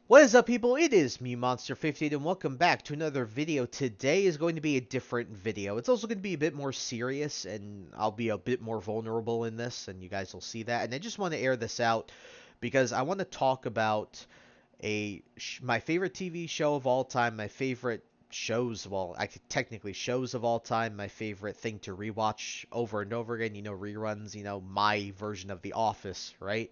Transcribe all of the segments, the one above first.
What is up, people? It is me, Monster58, and welcome back to another video. Today is going to be a different video. It's also going to be a bit more serious, and I'll be a bit more vulnerable in this, and you guys will see that. And I just want to air this out because I want to talk about my favorite TV show of all time, my favorite shows, well, I could technically shows of all time, my favorite thing to rewatch over and over again, reruns, my version of The Office, right?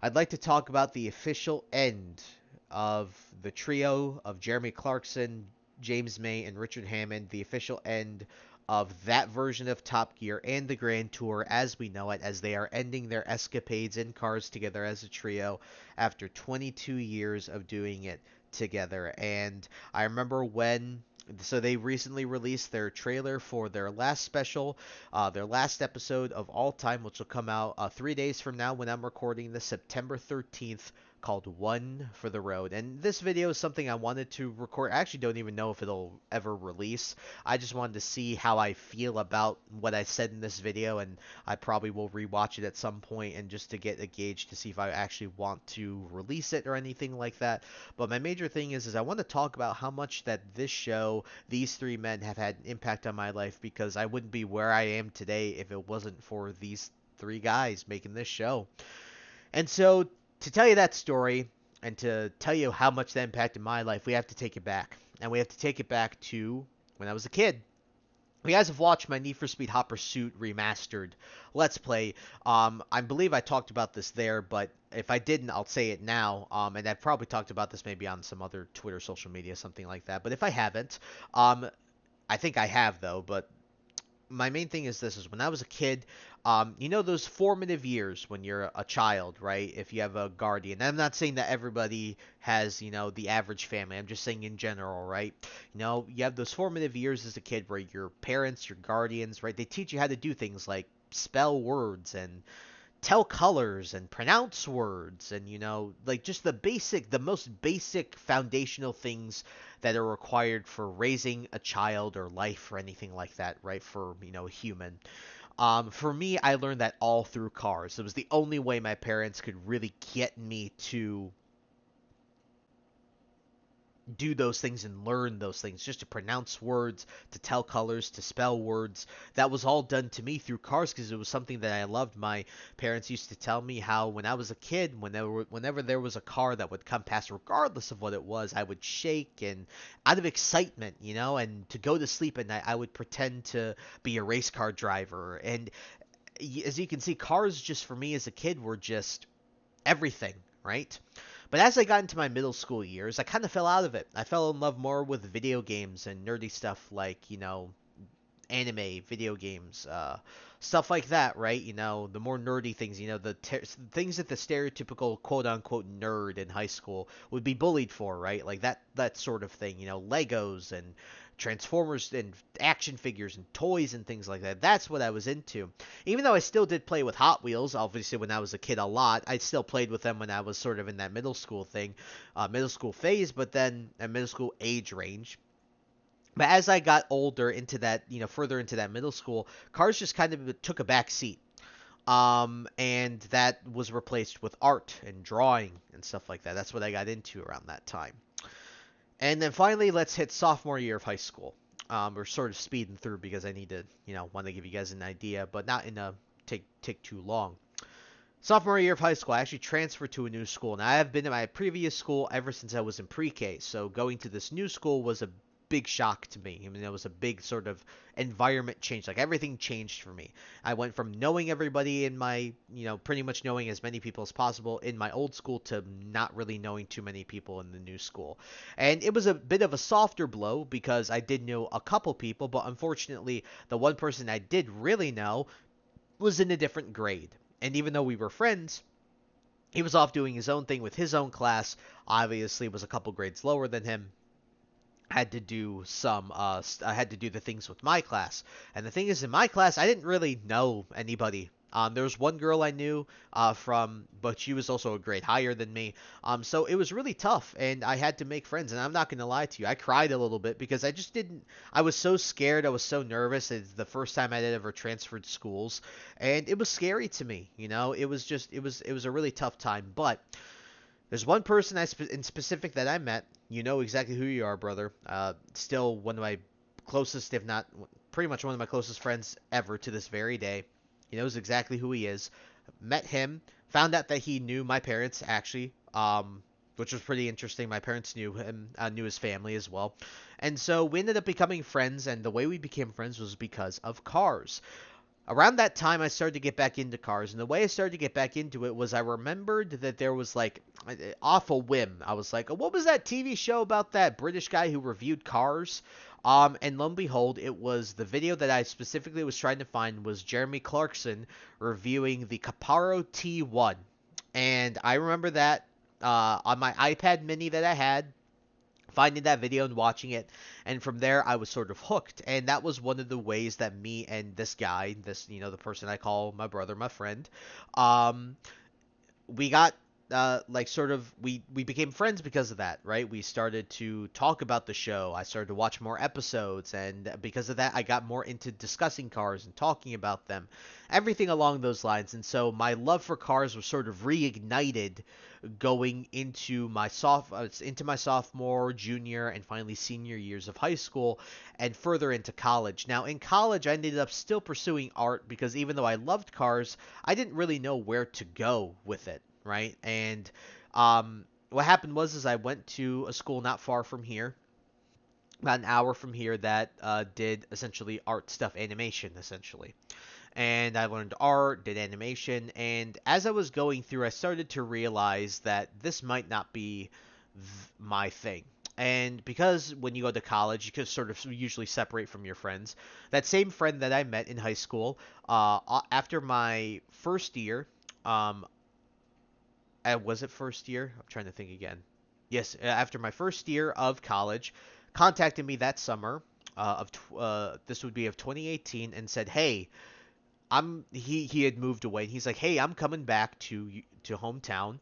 I'd like to talk about the official end of the trio of Jeremy Clarkson, James May, and Richard Hammond, the official end of that version of Top Gear and the Grand Tour as we know it, as they are ending their escapades in cars together as a trio after 22 years of doing it together. And I remember so they recently released their trailer for their last special, their last episode of all time, which will come out 3 days from now when I'm recording this, September 13th, called One for the Road. And this video is something I wanted to record. I actually don't even know if it'll ever release. I just wanted to see how I feel about what I said in this video, and I probably will rewatch it at some point and just to get a gauge to see if I actually want to release it or anything like that. But my major thing is I want to talk about how much that this show, these three men, have had an impact on my life, because I wouldn't be where I am today if it wasn't for these three guys making this show. And so, to tell you that story and to tell you how much that impacted my life, we have to take it back. And we have to take it back to when I was a kid. You guys have watched my Need for Speed Hot Pursuit Remastered Let's Play. I believe I talked about this there, but if I didn't, I'll say it now. And I've probably talked about this maybe on some other Twitter, social media, something like that. But if I haven't, I think I have, though. But my main thing is this: is when I was a kid, those formative years when you're a child, right? If you have a guardian, I'm not saying that everybody has, the average family. I'm just saying in general, right? You have those formative years as a kid where your parents, your guardians, right? They teach you how to do things like spell words and tell colors and pronounce words, and like just the most basic foundational things that are required for raising a child or life or anything like that, right? For a human. For me, I learned that all through cars. It was the only way my parents could really get me to do those things and learn those things, just to pronounce words, to tell colors, to spell words. That was all done to me through cars because it was something that I loved. My parents used to tell me how when I was a kid, whenever there was a car that would come past, regardless of what it was, I would shake and out of excitement, and to go to sleep at night, I would pretend to be a race car driver. And as you can see, cars just for me as a kid were just everything, right? But as I got into my middle school years, I kind of fell out of it. I fell in love more with video games and nerdy stuff like, anime, video games, stuff like that, right? The more nerdy things, things that the stereotypical quote unquote nerd in high school would be bullied for, right? Like that sort of thing, Legos and Transformers and action figures and toys and things like that. That's what I was into. Even though I still did play with Hot Wheels, obviously when I was a kid a lot, I still played with them when I was sort of in that middle school middle school phase, but then a middle school age range. But as I got older into that, further into that middle school, cars just kind of took a back seat. And that was replaced with art and drawing and stuff like that. That's what I got into around that time. And then finally, let's hit sophomore year of high school. We're sort of speeding through because I need to, want to give you guys an idea, but not in a take too long. Sophomore year of high school, I actually transferred to a new school. Now, I have been at my previous school ever since I was in pre-K, so going to this new school was a big shock to me. I mean, it was a big sort of environment change. Like, everything changed for me. I went from knowing everybody in my, pretty much knowing as many people as possible in my old school to not really knowing too many people in the new school. And it was a bit of a softer blow because I did know a couple people, but unfortunately, the one person I did really know was in a different grade. And even though we were friends, he was off doing his own thing with his own class. Obviously, was a couple grades lower than him. Had to do I had to do the things with my class. And the thing is, in my class, I didn't really know anybody. There was one girl I knew but she was also a grade higher than me. So it was really tough, and I had to make friends. And I'm not gonna lie to you, I cried a little bit because I just didn't. I was so scared. I was so nervous. It's the first time I had ever transferred schools, and it was scary to me. It was a really tough time, but There's one person in specific that I met. You know exactly who you are, brother. Still one of my closest, if not pretty much one of my closest friends ever to this very day. He knows exactly who he is. Met him, found out that he knew my parents actually, which was pretty interesting. My parents knew him, knew his family as well, and so we ended up becoming friends. And the way we became friends was because of cars. Around that time, I started to get back into cars, and the way I started to get back into it was I remembered that there was like off a whim. I was like, oh, what was that TV show about that British guy who reviewed cars? And lo and behold, it was the video that I specifically was trying to find was Jeremy Clarkson reviewing the Caparo T1, and I remember that on my iPad Mini that I had, finding that video and watching it, and from there I was sort of hooked. And that was one of the ways that me and this guy, this, the person I call my brother, my friend, um we got like sort of we became friends because of that, right? We started to talk about the show. I started to watch more episodes, and because of that I got more into discussing cars and talking about them, everything along those lines. And so my love for cars was sort of reignited going into my sophomore, junior, and finally senior years of high school, and further into college. Now, in college, I ended up still pursuing art because even though I loved cars, I didn't really know where to go with it, right? And what happened was is I went to a school not far from here, about an hour from here, that did essentially art stuff, animation, essentially. And I learned art, did animation, and as I was going through, I started to realize that this might not be my thing. And because when you go to college, you can sort of usually separate from your friends. That same friend that I met in high school, after my first year, um, was it first year? I'm trying to think again. Yes, after my first year of college, contacted me that summer this would be of 2018, and said, "Hey, he had moved away. And he's like, "Hey, I'm coming back to hometown.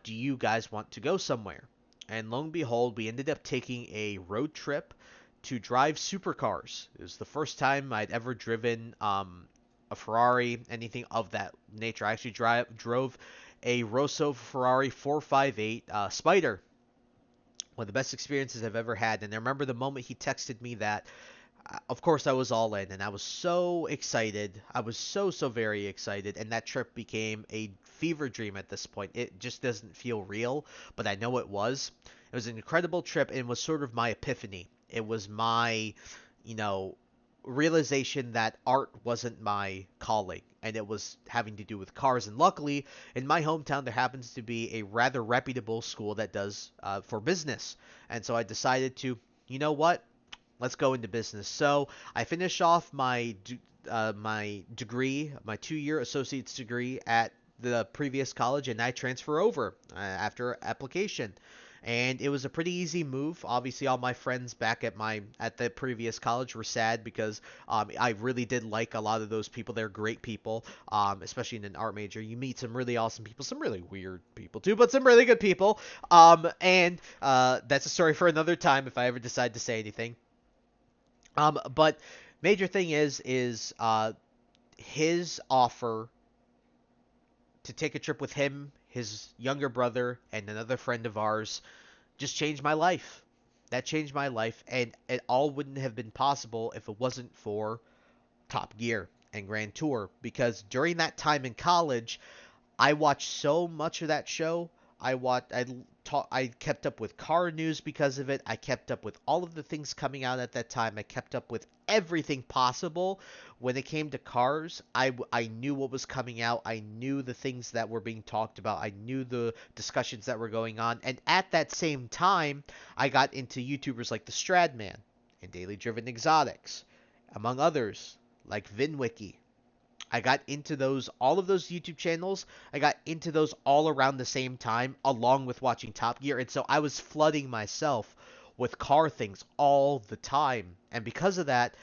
Do you guys want to go somewhere?" And lo and behold, we ended up taking a road trip to drive supercars. It was the first time I'd ever driven a Ferrari, anything of that nature. I actually drove a Rosso Ferrari 458 Spider. One of the best experiences I've ever had. And I remember the moment he texted me that, of course I was all in, and I was so excited. I was so very excited, and that trip became a fever dream at this point. It just doesn't feel real, but I know it was. It was an incredible trip, and was sort of my epiphany. It was my, you know, realization that art wasn't my calling, and it was having to do with cars. And luckily, in my hometown, there happens to be a rather reputable school that does for business. And so I decided to, you know what? Let's go into business. So I finished off my degree, my 2-year associate's degree at the previous college, and I transfer over after application. And it was a pretty easy move. Obviously, all my friends back at the previous college were sad because I really did like a lot of those people. They're great people, especially in an art major. You meet some really awesome people, some really weird people too, but some really good people. And that's a story for another time if I ever decide to say anything. But major thing is his offer to take a trip with him, his younger brother, and another friend of ours just changed my life. That changed my life, and it all wouldn't have been possible if it wasn't for Top Gear and Grand Tour. Because during that time in college, I watched so much of that show. I kept up with car news because of it. I kept up with all of the things coming out at that time. I kept up with everything possible when it came to cars. I knew what was coming out. I knew the things that were being talked about. I knew the discussions that were going on. And at that same time, I got into YouTubers like the Stradman and Daily Driven Exotics, among others like VinWiki. I got into all of those YouTube channels. I got into those all around the same time, along with watching Top Gear. And so I was flooding myself with car things all the time. And because of that,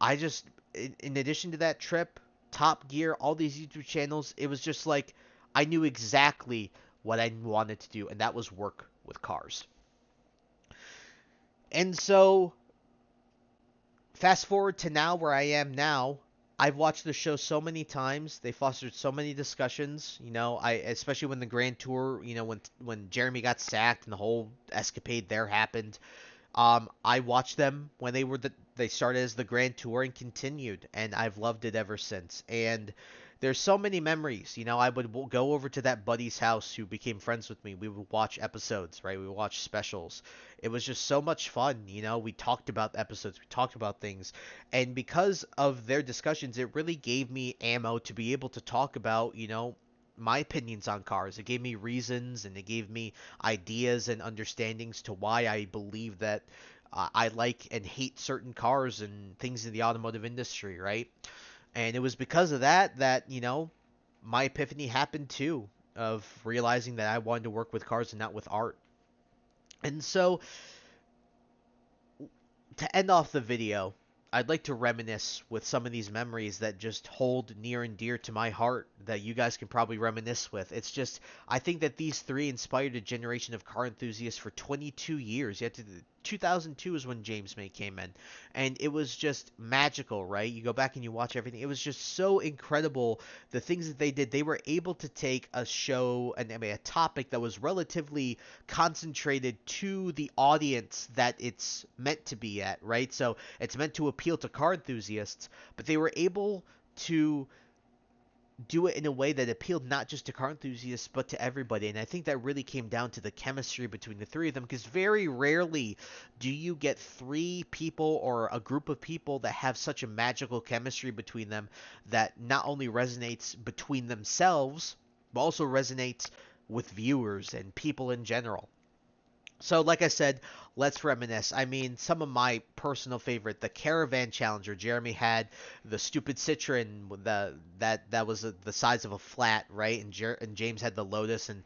I just, in addition to that trip, Top Gear, all these YouTube channels, it was just like I knew exactly what I wanted to do, and that was work with cars. And so, fast forward to now where I am now, I've watched the show so many times. They fostered so many discussions. I especially when the Grand Tour, when Jeremy got sacked and the whole escapade there happened. I watched them when they started as the Grand Tour and continued, and I've loved it ever since. And there's so many memories. I would go over to that buddy's house who became friends with me. We would watch episodes, right? We would watch specials. It was just so much fun. We talked about episodes, we talked about things, and because of their discussions, it really gave me ammo to be able to talk about, my opinions on cars. It gave me reasons and it gave me ideas and understandings to why I believe that I like and hate certain cars and things in the automotive industry, right? And it was because of that, my epiphany happened too, of realizing that I wanted to work with cars and not with art. And so, to end off the video, I'd like to reminisce with some of these memories that just hold near and dear to my heart that you guys can probably reminisce with. It's just, I think that these three inspired a generation of car enthusiasts for 22 years. You have to, 2002 is when James May came in, and it was just magical, right? You go back and you watch everything. It was just so incredible the things that they did. They were able to take a show and I mean, a topic that was relatively concentrated to the audience that it's meant to be at, right? So it's meant to appeal to car enthusiasts, but they were able to do it in a way that appealed not just to car enthusiasts but to everybody. And I think that really came down to the chemistry between the three of them, because very rarely do you get three people or a group of people that have such a magical chemistry between them that not only resonates between themselves but also resonates with viewers and people in general. So, like I said, let's reminisce. I mean, some of my personal favorite, the Caravan Challenger. Jeremy had the stupid Citroen, with that was the size of a flat, right? And James had the Lotus, and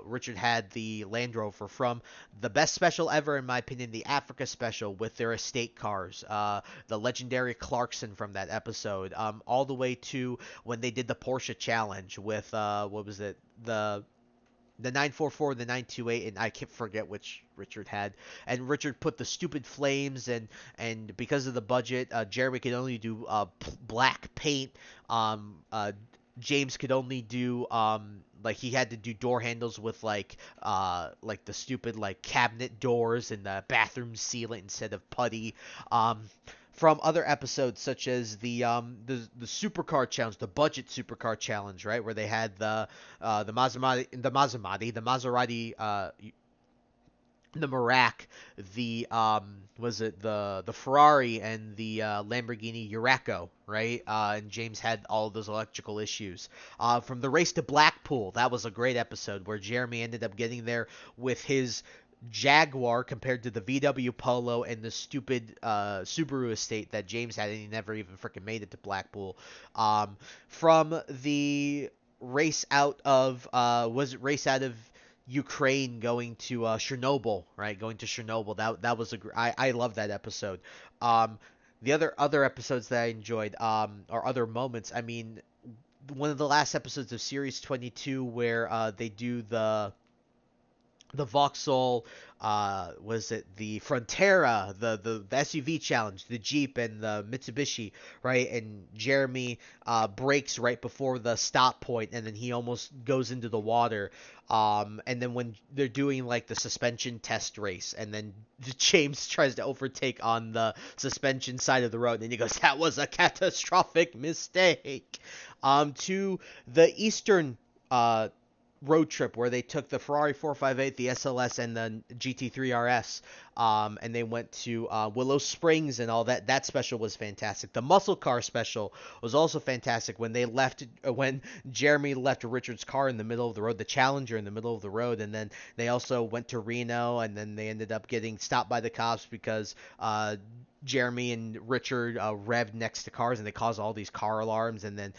Richard had the Land Rover. From the best special ever, in my opinion, the Africa special with their estate cars, the legendary Clarkson from that episode, all the way to when they did the Porsche Challenge with what was it? The 944, the 928, and I can't forget which Richard had. And Richard put the stupid flames, and because of the budget, Jeremy could only do black paint. James could only do like he had to do door handles with like the stupid like cabinet doors and the bathroom sealant instead of putty. From other episodes such as the supercar challenge, the budget supercar challenge, right, where they had the Maserati, the Merak, the was it the Ferrari and the Lamborghini Huracan, right? And James had all of those electrical issues. From the race to Blackpool, that was a great episode where Jeremy ended up getting there with his Jaguar compared to the VW Polo and the stupid Subaru estate that James had, and he never even freaking made it to Blackpool. From the race out of was it race out of Ukraine going to Chernobyl, right? Going to Chernobyl. That was I love that episode. Um, the other episodes that I enjoyed, or other moments. I mean, one of the last episodes of Series 22 where they do the Vauxhall, was it the Frontera, the SUV challenge, the Jeep and the Mitsubishi, right? And Jeremy brakes right before the stop point, and then he almost goes into the water. And then when they're doing like the suspension test race, and then James tries to overtake on the suspension side of the road, and he goes, "That was a catastrophic mistake." To the Eastern road trip where they took the Ferrari 458, the SLS, and the GT3 RS, and they went to Willow Springs and all that. That special was fantastic. The muscle car special was also fantastic when they left, when Jeremy left Richard's car in the middle of the road, the Challenger in the middle of the road, and then they also went to Reno, and then they ended up getting stopped by the cops because Jeremy and Richard revved next to cars, and they caused all these car alarms. And then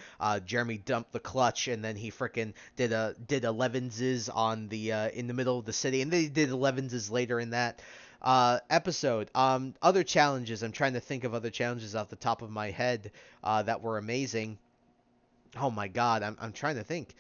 Jeremy dumped the clutch, and then he freaking did 11s on the in the middle of the city, and they did 11s later in that episode. Other challenges. I'm trying to think of other challenges off the top of my head that were amazing. Oh my God, I'm trying to think.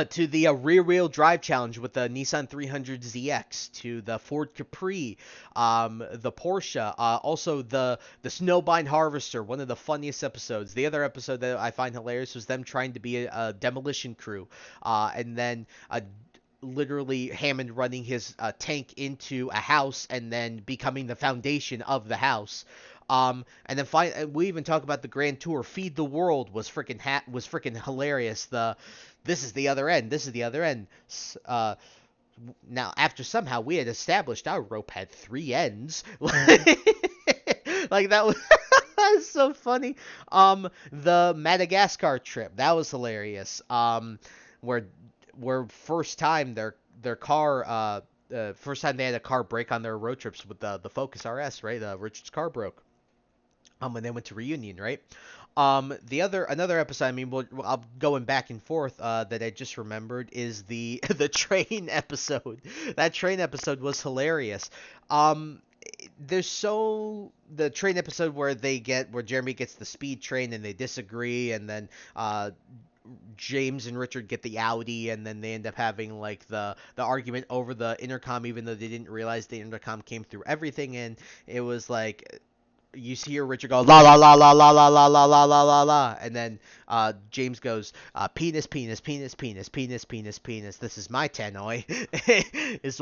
to the rear-wheel drive challenge with the Nissan 300ZX, to the Ford Capri, the Porsche, also the Snowbind Harvester, one of the funniest episodes. The other episode that I find hilarious was them trying to be a demolition crew, and then literally Hammond running his tank into a house and then becoming the foundation of the house. And then we even talk about the Grand Tour. Feed the World was freaking hilarious. This is the other end. This is the other end. Uh, Now, after somehow we had established our rope had three ends, like that was that was so funny. The Madagascar trip, that was hilarious. Where first time their car first time they had a car break on their road trips with the Focus RS, right? Richard's car broke. When they went to Reunion, right? Another episode. I mean, I'm going back and forth. That I just remembered is the the train episode. That train episode was hilarious. The train episode where Jeremy gets the speed train and they disagree, and then James and Richard get the Audi, and then they end up having like the argument over the intercom, even though they didn't realize the intercom came through everything, and it was like you hear Richard go la la la la la la la la la la la la, and then James goes penis penis penis penis penis penis penis. This is my tannoy. It's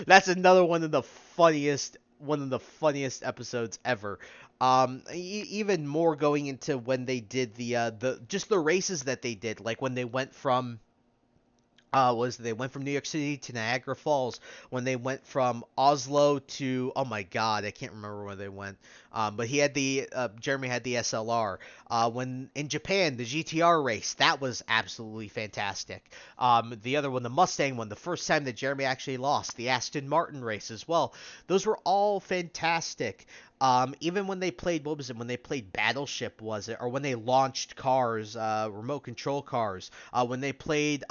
that's another one of the funniest episodes ever. Even more going into when they did the races that they did, like when they went from they went from New York City to Niagara Falls, when they went from Oslo to, oh my God, I can't remember where they went. But Jeremy had the SLR. When in Japan, the GTR race, that was absolutely fantastic. The other one, the Mustang one, the first time that Jeremy actually lost, the Aston Martin race as well. Those were all fantastic. Even when they played, what was it? When they played Battleship, was it? Or when they launched cars, remote control cars. When they played,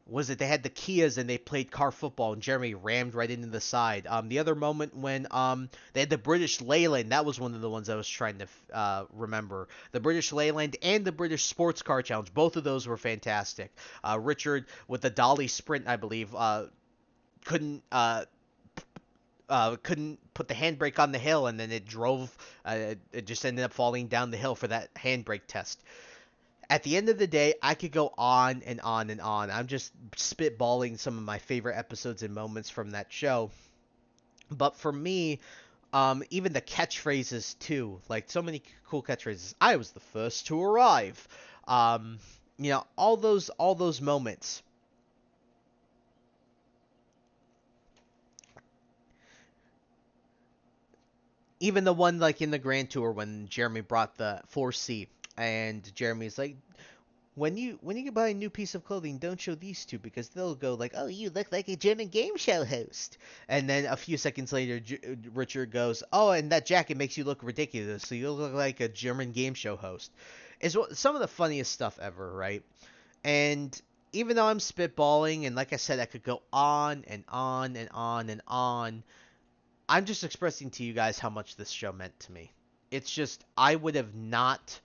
was it? They had the Kias and they played car football, and Jeremy rammed right into the side. The other moment when they had the British Leyland, that was one of the ones I was trying to remember. The British Leyland and the British Sports Car Challenge, both of those were fantastic. Richard with the Dolly Sprint, I believe, couldn't couldn't put the handbrake on the hill, and then it just ended up falling down the hill for that handbrake test. At the end of the day, I could go on and on and on. I'm just spitballing some of my favorite episodes and moments from that show. But for me, even the catchphrases too, like so many cool catchphrases. I was the first to arrive. Um, all those moments. Even the one like in the Grand Tour when Jeremy brought the 4C, and Jeremy's like, when you buy a new piece of clothing, don't show these two because they'll go like, "Oh, you look like a German game show host." And then a few seconds later, Richard goes, "Oh, and that jacket makes you look ridiculous, so you look like a German game show host." Is some of the funniest stuff ever, right? And even though I'm spitballing, and like I said, I could go on and on and on and on, I'm just expressing to you guys how much this show meant to me. It's just I would have not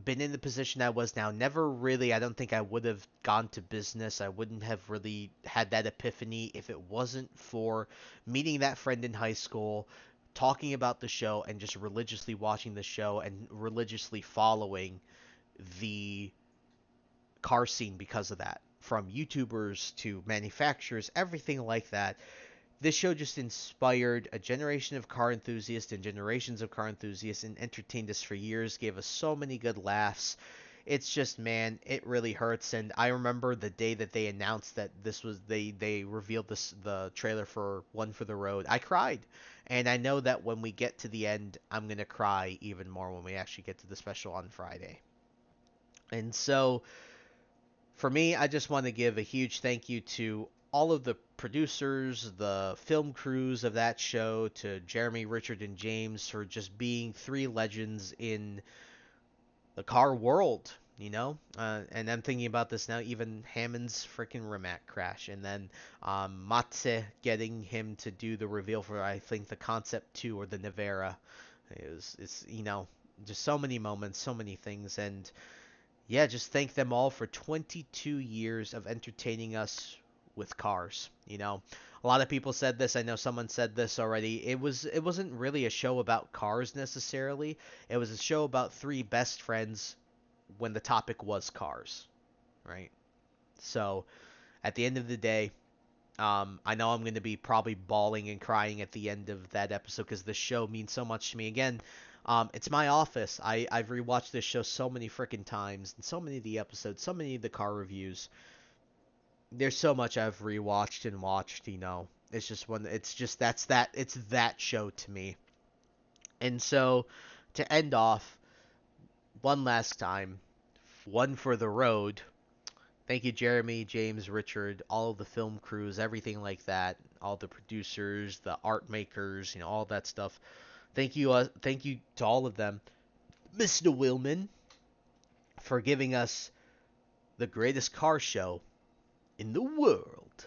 been in the position I was now. Never really, I don't think I would have gone to business. I wouldn't have really had that epiphany if it wasn't for meeting that friend in high school, talking about the show, and just religiously watching the show and religiously following the car scene because of that. From YouTubers to manufacturers, everything like that. This show just inspired a generation of car enthusiasts and generations of car enthusiasts and entertained us for years, gave us so many good laughs. It's just, man, it really hurts. And I remember the day that they announced that they revealed the trailer for One for the Road. I cried. And I know that when we get to the end, I'm going to cry even more when we actually get to the special on Friday. And so for me, I just want to give a huge thank you to all of the producers, the film crews of that show, to Jeremy, Richard, and James for just being three legends in the car world, and I'm thinking about this now, even Hammond's freaking Rimac crash, and then Matze getting him to do the reveal for, I think, the Concept 2 or the Nevera. It's just so many moments, so many things, and yeah, just thank them all for 22 years of entertaining us with cars. A lot of people said this. I know someone said this already. It wasn't really a show about cars necessarily. It was a show about three best friends when the topic was cars, right? So, at the end of the day, I know I'm going to be probably bawling and crying at the end of that episode because the show means so much to me. Again, it's my office. I've rewatched this show so many freaking times, and so many of the episodes, so many of the car reviews. There's so much I've rewatched and watched. It's just one. It's just that. It's that show to me. And so, to end off one last time, one for the road. Thank you, Jeremy, James, Richard, all of the film crews, everything like that, all the producers, the art makers, all that stuff. Thank you to all of them, Mr. Willman, for giving us the greatest car show in the world.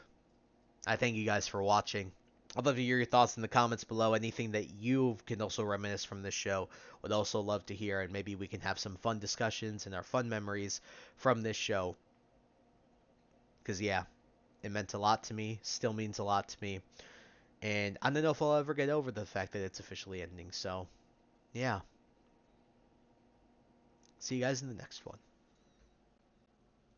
I thank you guys for watching. I'd love to hear your thoughts in the comments below. Anything that you can also reminisce from this show, would also love to hear, and maybe we can have some fun discussions and our fun memories from this show. Because yeah, it meant a lot to me, still means a lot to me. And I don't know if I'll ever get over the fact that it's officially ending. So, yeah. See you guys in the next one.